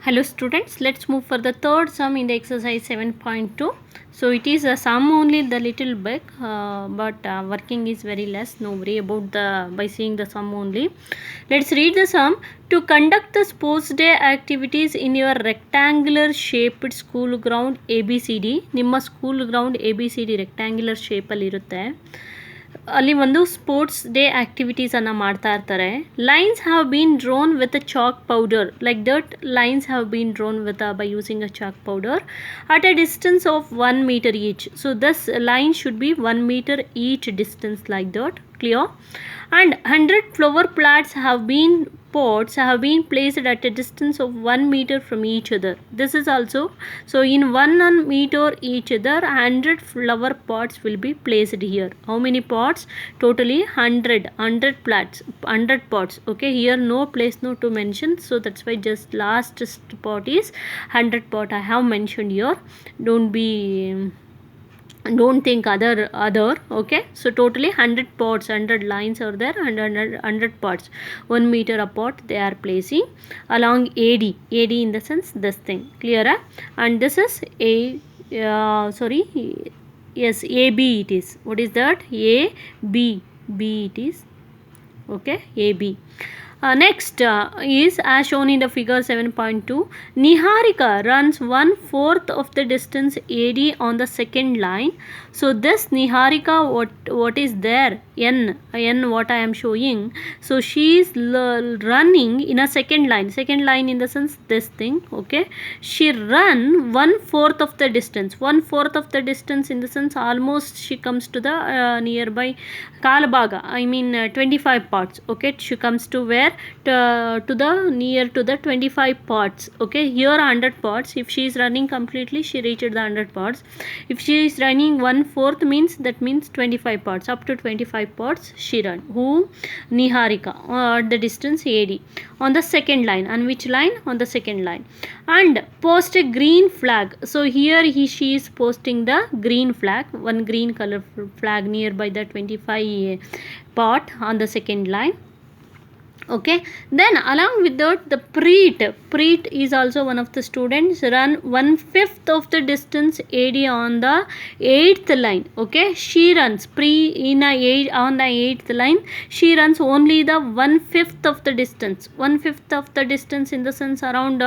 Hello students, let's move for the third sum in the exercise 7.2. So it is a sum only the little bit, but working is very less. No worry about by seeing the sum only. Let's read the sum. To conduct the sports day activities in your rectangular shaped school ground ABCD, ನಿಮ್ಮ school ground ABCD rectangular shape ಅಲ್ಲಿ ಇರುತ್ತೆ. ಅಲ್ಲಿ ಒಂದು sports day ಆ್ಯಕ್ಟಿವಿಟೀಸನ್ನು ಮಾಡ್ತಾ ಇರ್ತಾರೆ. Lines have been drone with a chalk powder, like that lines have been drone with by using a chalk powder at a distance of 1 meter each. So this line should be 1 meter each distance, like that. Clear? And 100 flower pots have been placed at a distance of 1 meter from each other. This is also, so in 1 meter each other 100 flower pots will be placed here. How many pots? Totally 100 pots. Okay, here no place no to mention, so that's why just last pot is 100 pot I have mentioned here. Don't think other. Okay, so totally 100 pots, 100 lines are there, and 100 pots 1 meter apart they are placing along AD in the sense this thing. Clear? And this is AB it is. What is that? AB it is. Okay, AB. Next is as shown in the figure 7.2. Niharika runs 1/4 of the distance AD on the second line. So this Niharika, what is there? N what I am showing. So she is running in a second line in the sense this thing. Okay, she run 1/4 of the distance. 1/4 of the distance in the sense almost she comes to the nearby Kalbaga. I mean 25 parts. Okay, she comes to where? To the near to the 25 parts. Okay, here 100 parts. If she is running completely, she reached the 100 parts. If she is running 1/4 means that means 25 parts. Up to 25 parts she run. Who? Niharika at the distance AD on the second line. On which line? On the second line. And post a green flag. So here she is posting the green flag, one green color flag nearby the 25 part on the second line. Okay, then along with that the Preet is also one of the students, run 1/5 of the distance AD on the 8th line. Okay, she runs on the 8th line she runs only the 1/5 of the distance. 1/5 of the distance in the sense around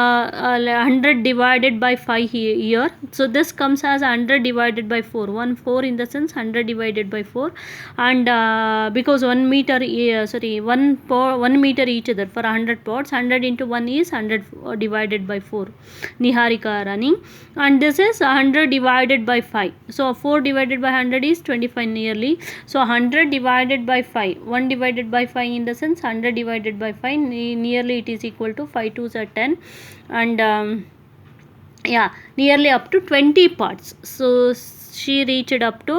100 divided by 5 here. So this comes as 100 divided by 4. 1/4 in the sense 100 divided by 4, and because 1 meter 1 meter each other for 100 pots, 100 into 1 is 100 divided by 4. Niharika running, and this is 100 divided by 5. So 4 divided by 100 is 25 nearly. So 100 divided by 5, 1 divided by 5 in the sense 100 divided by 5, nearly it is equal to 5 2s are 10, and nearly up to 20 parts. So she reached up to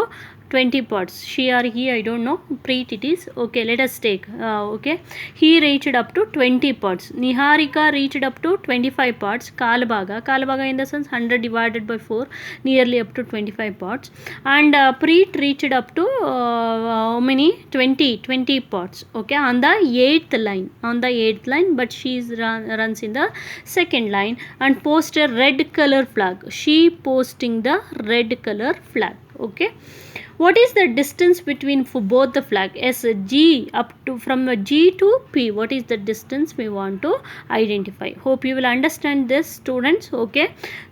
20 parts. She or he, I don't know. Preet it is. Okay, let us take. Okay, he reached up to 20 parts. Niharika reached up to 25 parts. Kalbaga in the sense 100 divided by 4, nearly up to 25 parts. And Preet reached up to how many? 20 parts. Okay, on the 8th line, but she runs in the second line and post a red color flag. She posting the red color flag. Okay, what is the distance between for both the flag? G up to from G to P. What is the distance we want to identify? Hope you will understand this, students. Okay,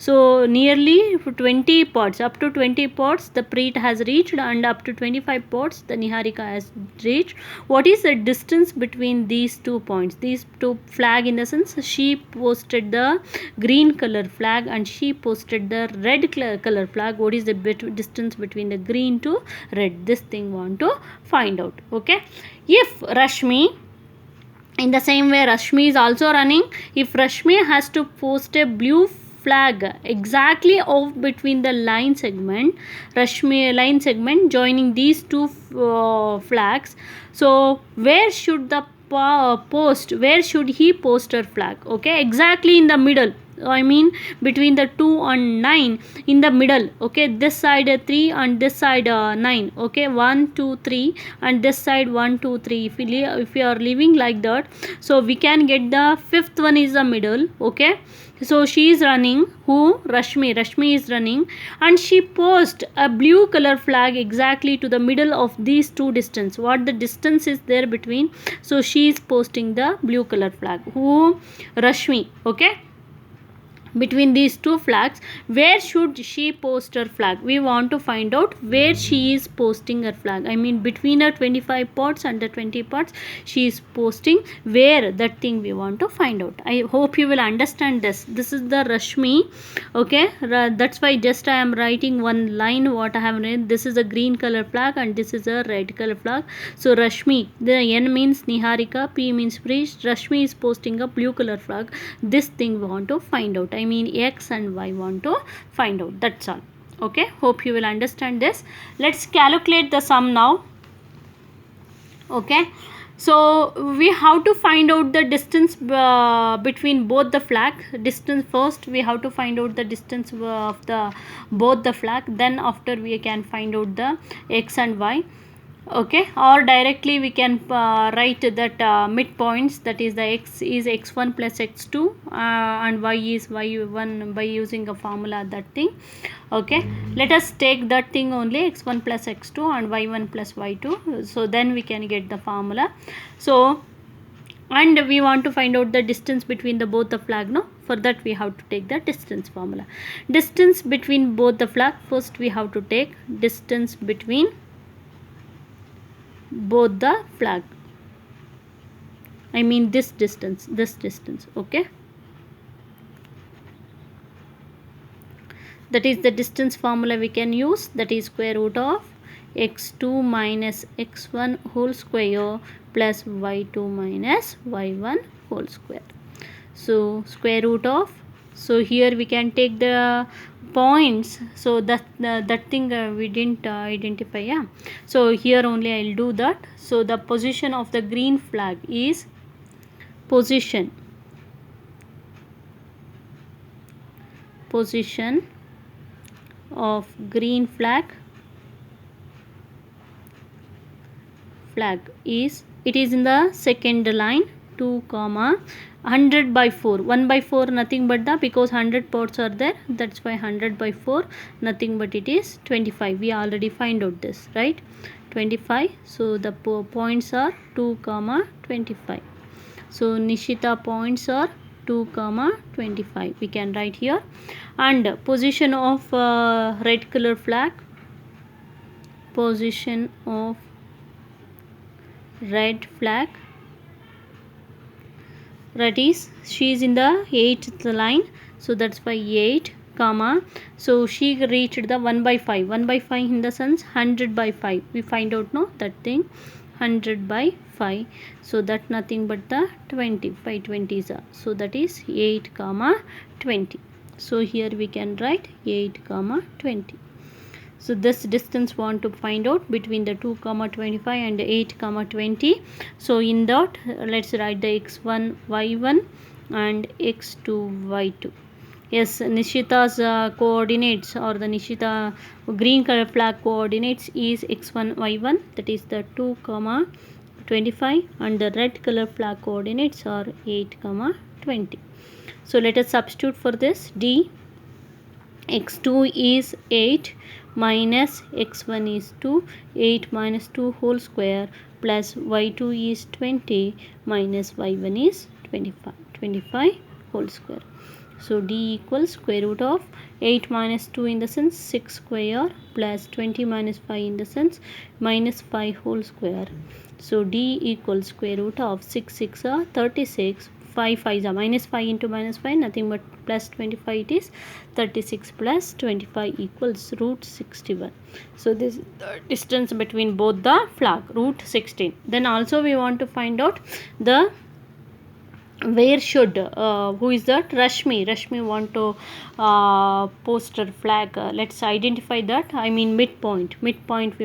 so nearly 20 parts, up to 20 parts the Preet has reached, and up to 25 parts the Niharika has reached. What is the distance between these 2 points? These 2 flag in the sense she posted the green color flag and she posted the red color flag. What is the distance between the green to red? This thing want to find out. Okay, if Rashmi, in the same way Rashmi is also running, if Rashmi has to post a blue flag exactly off between the line segment joining these 2 flags, so where should he post her flag? Okay, exactly in the middle. I mean between the 2 and 9, in the middle. Okay, this side 3 and this side 9. Okay, 1 2 3 and this side 1 2 3. If we are leaving like that, so we can get the fifth one is the middle. Okay, so she is running. Who? Rashmi is running, and she post a blue color flag exactly to the middle of these two distance. What the distance is there between? So she is posting the blue color flag. Who? Rashmi. Okay, between these two flags, where should she post her flag? We want to find out where she is posting her flag. I mean between her 25 pots and the 20 pots, she is posting where, that thing we want to find out. I hope you will understand this. This is the Rashmi. Okay, that's why just I am writing one line what I have written. This is a green color flag and this is a red color flag. So Rashmi, the N means Niharika, P means Priest. Rashmi is posting a blue color flag. This thing we want to find out. I mean X and Y want to find out. That's all. Okay, hope you will understand this. Let's calculate the sum now. Okay, so we have to find out the distance between both the flag. Distance first, we have to find out the distance of the both the flag. Then after we can find out the X and Y. Okay, or directly we can write that midpoints, that is the X is x1 plus x2 and Y is y1 by using a formula, that thing. Okay, let us take that thing only, x1 plus x2 and y1 plus y2. So then we can get the formula. So and we want to find out the distance between the both the flag. No, for that we have to take the distance formula. Distance between both the flag, first we have to take distance between both the flag. I mean this distance. Okay, that is the distance formula we can use. That is square root of x2 minus x1 whole square plus y2 minus y1 whole square. So square root of, so here we can take the points. So that thing we didn't identify. Yeah, so here only I'll do that. So the position of the green flag is position of green flag is, it is in the second line, 2 comma 100 by 4. 1 by 4 nothing but the, because 100 pots are there, that's why 100 by 4 nothing but it is 25. We already find out this, right? 25. So the points are 2 comma 25. So Nishita points are 2 comma 25, we can write here. And position of red color flag, position of red flag, that is she is in the 8th line, so that's why 8 comma, so she reached the 1 by 5. 1 by 5 in the sense 100 by 5, we find out, no, that thing 100 by 5, so that nothing but the 20, 5 20s are, so that is 8 comma 20. So here we can write 8 comma 20. So this distance want to find out between the 2 comma 25 and 8 comma 20. So in that let's write the x1 y1 and x2 y2. Yes, Nishita's coordinates, or the Nishita green color flag coordinates is x1 y1, that is the 2 comma 25, and the red color flag coordinates are 8 comma 20. So let us substitute for this. D, x2 is 8 minus x1 is 2, 8 minus 2 whole square plus y2 is 20 minus y1 is 25 whole square. So D equals square root of 8 minus 2 in the sense 6 square plus 20 minus 5 in the sense minus 5 whole square. So D equals square root of 6 6 are 36, 5 5 are minus 5 into minus 5 nothing but plus 25, it is 36 plus 25 equals root 61. So this is the distance between both the flag, root 16. Then also we want to find out the where should who is that? Rashmi want to post her flag. Let's identify that. I mean midpoint we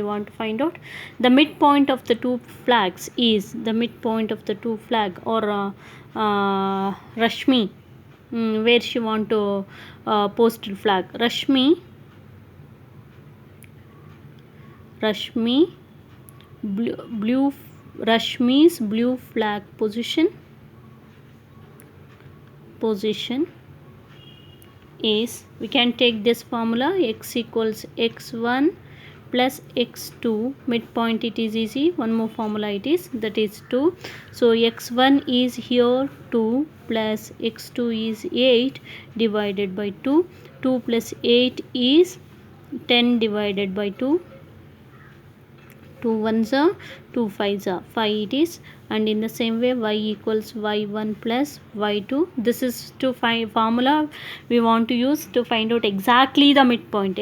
want to find out. The midpoint of the two flags is the midpoint of the two flag, or Rashmi where she want to post flag. Rashmi's blue flag position is, we can take this formula, x equals x1 plus x2, midpoint it is easy, one more formula it is, that is 2. So x1 is here 2 plus x2 is 8 divided by 2. 2 plus 8 is 10 divided by 2. 2 ones are 2 5s are 5 it is. And in the same way, y equals y1 plus y2. This is to find formula we want to use to find out exactly the midpoint.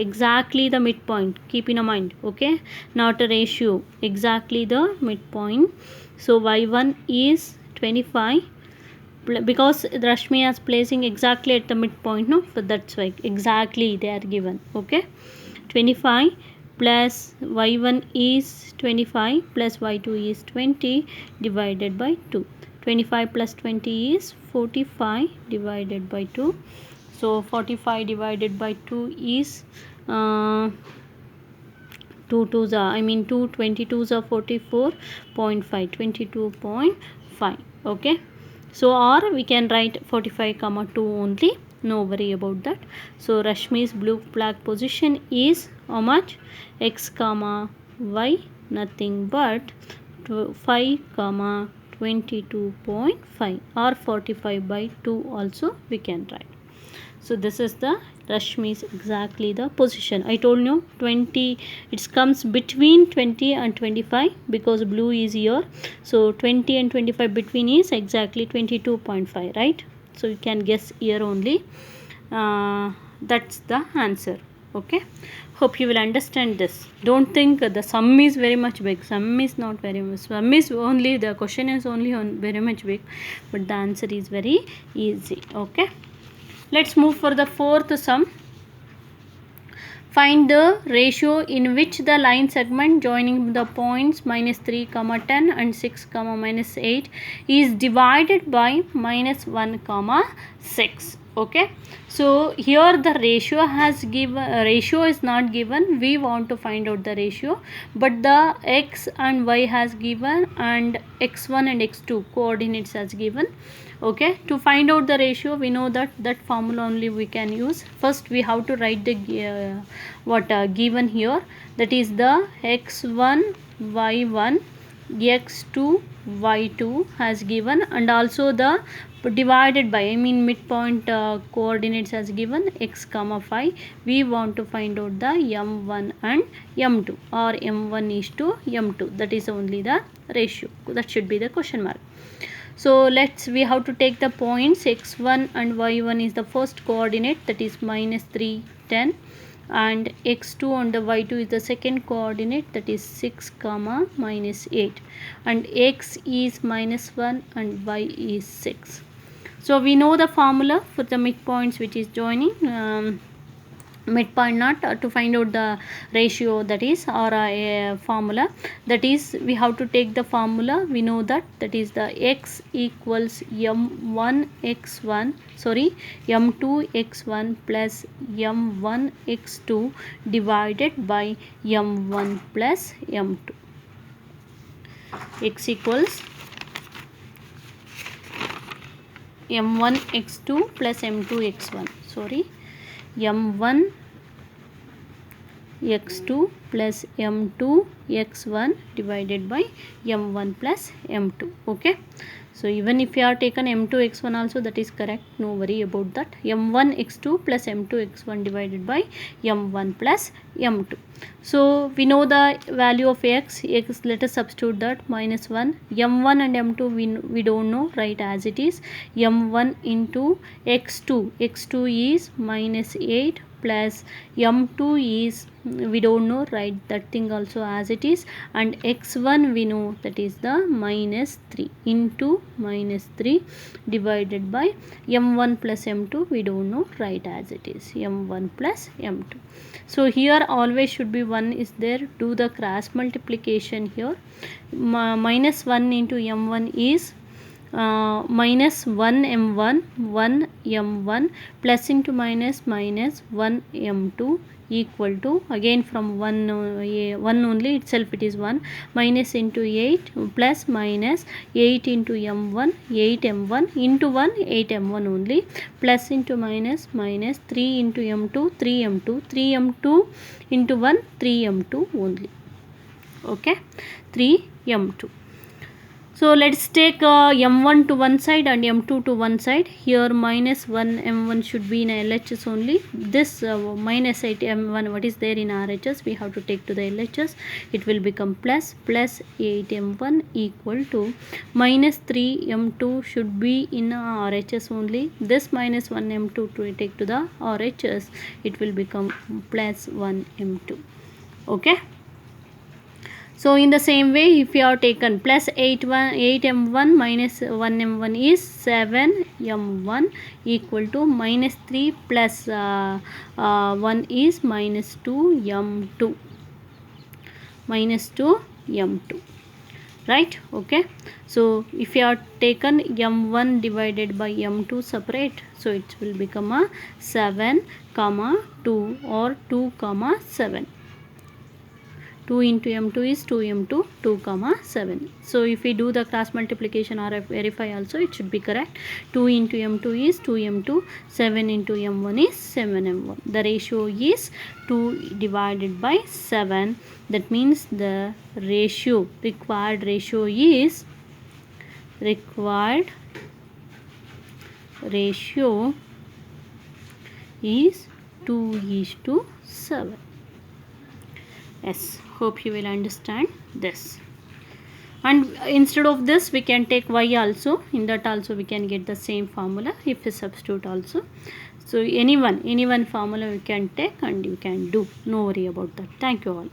Keep in mind, okay, not a ratio, exactly the midpoint. So y1 is 25, because Rashmi is placing exactly at the midpoint, no, so that's why exactly they are given. Okay, 25 plus y1 is 25 plus y2 is 20 divided by 2. 25 plus 20 is 45 divided by 2. So 45 divided by 2 is 2 2s are, 2 22s are 44.5, 22.5. okay, so or we can write 45 comma 2 only, no worry about that. So Rashmi's blue flag position is how much? X comma y, nothing but 5 comma 22.5, or 45 by 2 also we can write. So this is the Rashmi's exactly the position. I told you 20, it comes between 20 and 25 because blue is here. So 20 and 25 between is exactly 22.5, right? So you can guess here only. That's the answer. Okay, hope you will understand this. Don't think the sum is very much big. Sum is not very much. Sum is only, the question is only on very much big, but the answer is very easy. Okay, let's move for the fourth sum. Find the ratio in which the line segment joining the points -3, 10 and 6, -8 is divided by -1, 6. Okay, so here the ratio has given, ratio is not given, we want to find out the ratio, but the x and y has given and x1 and x2 coordinates has given. Okay, to find out the ratio, we know that formula only we can use. First we have to write the given here, that is the x1 y1 x2 y2 has given, and also the divided by, midpoint coordinates has given x comma 5. We want to find out the m1 and m2, or m1 is to m2, that is only the ratio, that should be the question mark. So we have to take the points x1 and y1 is the first coordinate, that is -3, 10, and x2 and the y2 is the second coordinate, that is 6, -8, and x is -1 and y is 6. So we know the formula for the midpoints which is joining, midpoint not to find out the ratio, that is, or a formula, that is we have to take the formula. We know that is the x equals m1 x1, sorry, m2 x1 plus m1 x2 divided by m1 plus m2. X equals m1 x2 plus m2 x1, sorry, m1 x2 plus m2 x1 divided by m1 plus m2. Okay, so even if you are taken m2 x1 also, that is correct, no worry about that. m1 x2 plus m2 x1 divided by m1 plus m2. So we know the value of x, let us substitute that, -1. m1 and m2 we don't know, right, as it is. m1 into x2 is -8 plus m2 is, we don't know, right, that thing also as it is, and x1 we know, that is the -3 into -3 divided by m1 plus m2 we don't know, right, as it is, m1 plus m2. So here always should be 1 is there, do the cross multiplication here. -1 into m1 is minus 1 m1 1 m1 plus into minus minus 1 m2 equal to, again from 1 only itself it is 1, minus into 8 plus minus 8 into m1 8 m1 into 1 8 m1 only, plus into minus minus 3 into m2 3 m2 3 m2 into 1 3 m2 only. Okay, 3 m2. So let's take m1 to one side and m2 to one side. Here minus 1 m1 should be in LHS only. This minus 8 m1 what is there in RHS we have to take to the LHS. It will become plus 8 m1 equal to minus 3 m2 should be in RHS only. This minus 1 m2 to take to the RHS, it will become plus 1 m2. Okay. So in the same way, if you have taken plus 8 m1 minus 1 m1 is 7 m1 equal to minus 3 plus 1 is minus 2 m2. Minus 2 m2. Right? Okay. So if you have taken m1 divided by m2 separate, so it will become a 7 comma 2 or 2 comma 7. 2 into m2 is 2 m2 2 comma 7. So if we do the cross multiplication or verify also, it should be correct. 2 into m2 is 2 m2, 7 into m1 is 7 m1. The ratio is 2 divided by 7. That means the ratio, required ratio is 2:7. Yes, hope you will understand this. And instead of this we can take y also. In that also we can get the same formula if we substitute also. So any one formula we can take and you can do. No worry about that. Thank you all.